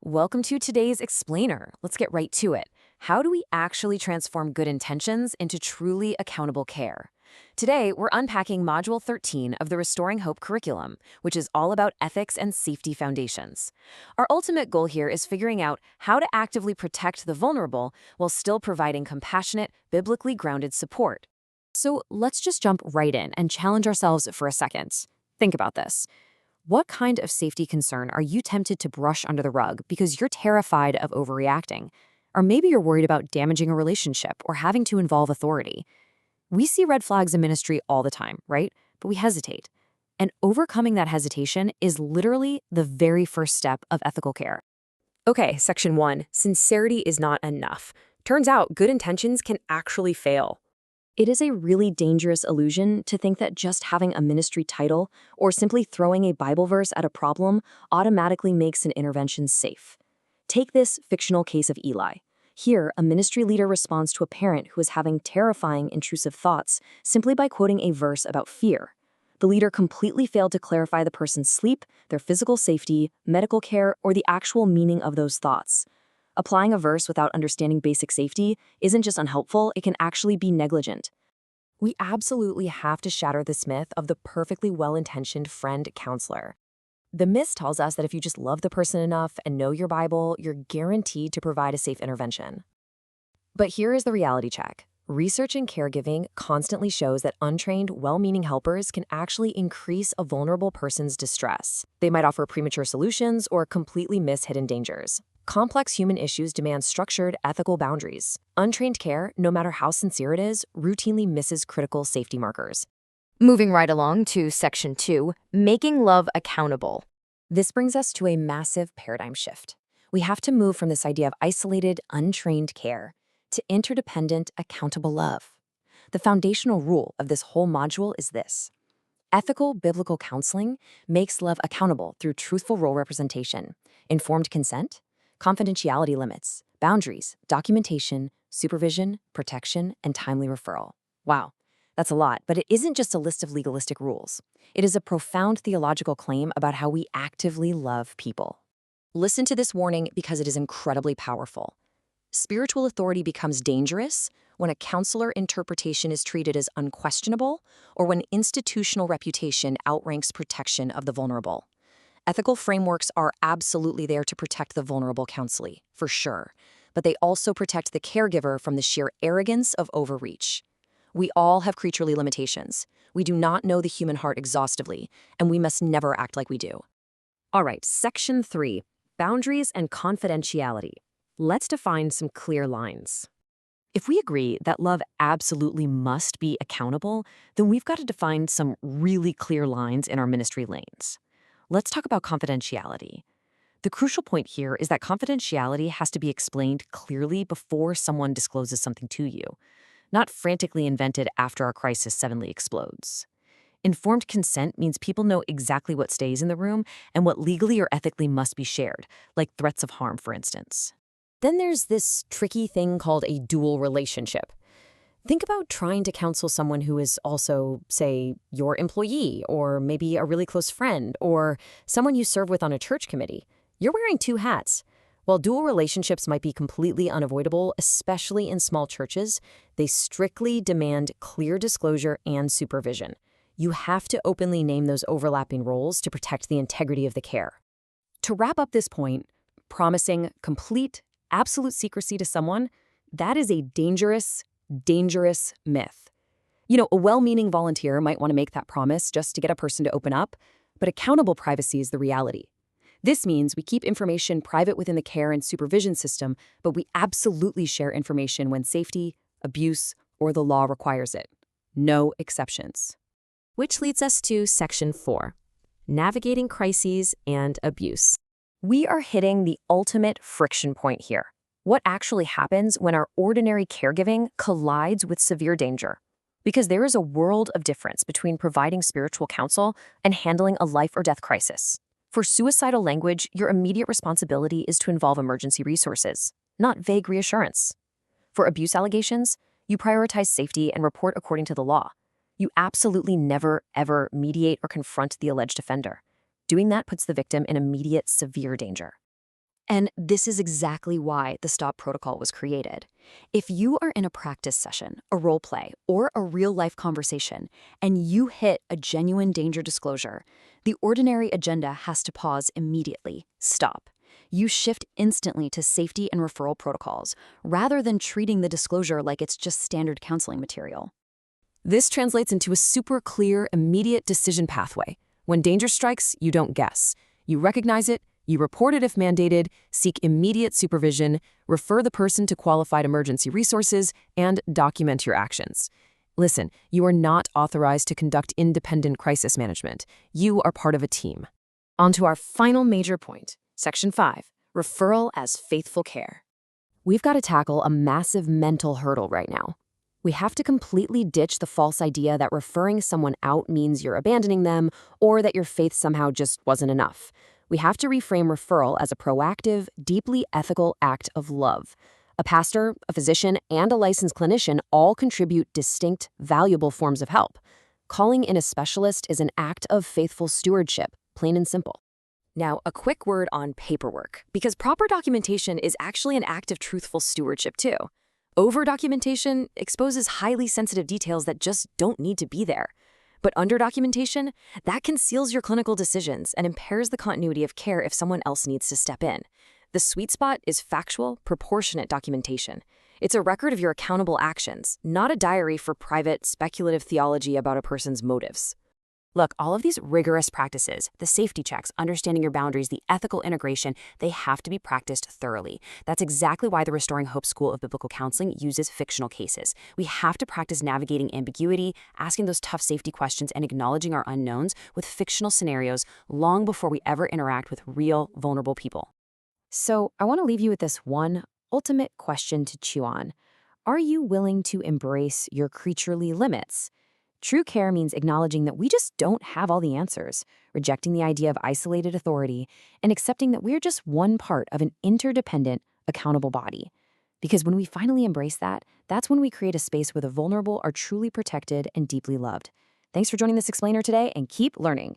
Welcome to today's Explainer. Let's get right to it. How do we actually transform good intentions into truly accountable care? Today, we're unpacking Module 13 of the Restoring Hope curriculum, which is all about ethics and safety foundations. Our ultimate goal here is figuring out how to actively protect the vulnerable while still providing compassionate, biblically grounded support. So let's just jump right in and challenge ourselves for a second. Think about this. What kind of safety concern are you tempted to brush under the rug because you're terrified of overreacting? Or maybe you're worried about damaging a relationship or having to involve authority. We see red flags in ministry all the time, right? But we hesitate. And overcoming that hesitation is literally the very first step of ethical care. Okay, Section 1, sincerity is not enough. Turns out good intentions can actually fail. It is a really dangerous illusion to think that just having a ministry title or simply throwing a Bible verse at a problem automatically makes an intervention safe. Take this fictional case of Eli. Here, a ministry leader responds to a parent who is having terrifying, intrusive thoughts simply by quoting a verse about fear. The leader completely failed to clarify the person's sleep, their physical safety, medical care, or the actual meaning of those thoughts. Applying a verse without understanding basic safety isn't just unhelpful, it can actually be negligent. We absolutely have to shatter this myth of the perfectly well-intentioned friend counselor. The myth tells us that if you just love the person enough and know your Bible, you're guaranteed to provide a safe intervention. But here is the reality check. Research in caregiving constantly shows that untrained, well-meaning helpers can actually increase a vulnerable person's distress. They might offer premature solutions or completely miss hidden dangers. Complex human issues demand structured, ethical boundaries. Untrained care, no matter how sincere it is, routinely misses critical safety markers. Moving right along to Section 2, making love accountable. This brings us to a massive paradigm shift. We have to move from this idea of isolated, untrained care to interdependent, accountable love. The foundational rule of this whole module is this. Ethical biblical counseling makes love accountable through truthful role representation, informed consent, confidentiality limits, boundaries, documentation, supervision, protection, and timely referral. Wow, that's a lot, but it isn't just a list of legalistic rules. It is a profound theological claim about how we actively love people. Listen to this warning because it is incredibly powerful. Spiritual authority becomes dangerous when a counselor interpretation is treated as unquestionable or when institutional reputation outranks protection of the vulnerable. Ethical frameworks are absolutely there to protect the vulnerable counselee, for sure, but they also protect the caregiver from the sheer arrogance of overreach. We all have creaturely limitations. We do not know the human heart exhaustively, and we must never act like we do. All right, Section 3, boundaries and confidentiality. Let's define some clear lines. If we agree that love absolutely must be accountable, then we've got to define some really clear lines in our ministry lanes. Let's talk about confidentiality. The crucial point here is that confidentiality has to be explained clearly before someone discloses something to you, not frantically invented after a crisis suddenly explodes. Informed consent means people know exactly what stays in the room and what legally or ethically must be shared, like threats of harm, for instance. Then there's this tricky thing called a dual relationship. Think about trying to counsel someone who is also, say, your employee, or maybe a really close friend, or someone you serve with on a church committee. You're wearing two hats. While dual relationships might be completely unavoidable, especially in small churches, they strictly demand clear disclosure and supervision. You have to openly name those overlapping roles to protect the integrity of the care. To wrap up this point, promising complete, absolute secrecy to someone, that is a dangerous myth. A well-meaning volunteer might want to make that promise just to get a person to open up, but accountable privacy is the reality. This means we keep information private within the care and supervision system, but we absolutely share information when safety, abuse, or the law requires it. No exceptions. Which leads us to Section 4, navigating crises and abuse. We are hitting the ultimate friction point here. What actually happens when our ordinary caregiving collides with severe danger? Because there is a world of difference between providing spiritual counsel and handling a life or death crisis. For suicidal language, your immediate responsibility is to involve emergency resources, not vague reassurance. For abuse allegations, you prioritize safety and report according to the law. You absolutely never, ever mediate or confront the alleged offender. Doing that puts the victim in immediate, severe danger. And this is exactly why the STOP protocol was created. If you are in a practice session, a role play, or a real-life conversation, and you hit a genuine danger disclosure, the ordinary agenda has to pause immediately. Stop. You shift instantly to safety and referral protocols, rather than treating the disclosure like it's just standard counseling material. This translates into a super clear, immediate decision pathway. When danger strikes, you don't guess. You recognize it, you report it if mandated, seek immediate supervision, refer the person to qualified emergency resources, and document your actions. Listen, you are not authorized to conduct independent crisis management. You are part of a team. On to our final major point, Section 5, referral as faithful care. We've got to tackle a massive mental hurdle right now. We have to completely ditch the false idea that referring someone out means you're abandoning them or that your faith somehow just wasn't enough. We have to reframe referral as a proactive, deeply ethical act of love. A pastor, a physician, and a licensed clinician all contribute distinct, valuable forms of help. Calling in a specialist is an act of faithful stewardship, plain and simple. Now, a quick word on paperwork, because proper documentation is actually an act of truthful stewardship too. Over-documentation exposes highly sensitive details that just don't need to be there. But under-documentation, that conceals your clinical decisions and impairs the continuity of care if someone else needs to step in. The sweet spot is factual, proportionate documentation. It's a record of your accountable actions, not a diary for private, speculative theology about a person's motives. Look, all of these rigorous practices, the safety checks, understanding your boundaries, the ethical integration, they have to be practiced thoroughly. That's exactly why the Restoring Hope School of Biblical Counseling uses fictional cases. We have to practice navigating ambiguity, asking those tough safety questions, and acknowledging our unknowns with fictional scenarios long before we ever interact with real, vulnerable people. So, I want to leave you with this one ultimate question to chew on. Are you willing to embrace your creaturely limits? True care means acknowledging that we just don't have all the answers, rejecting the idea of isolated authority, and accepting that we're just one part of an interdependent, accountable body. Because when we finally embrace that, that's when we create a space where the vulnerable are truly protected and deeply loved. Thanks for joining this explainer today, and keep learning.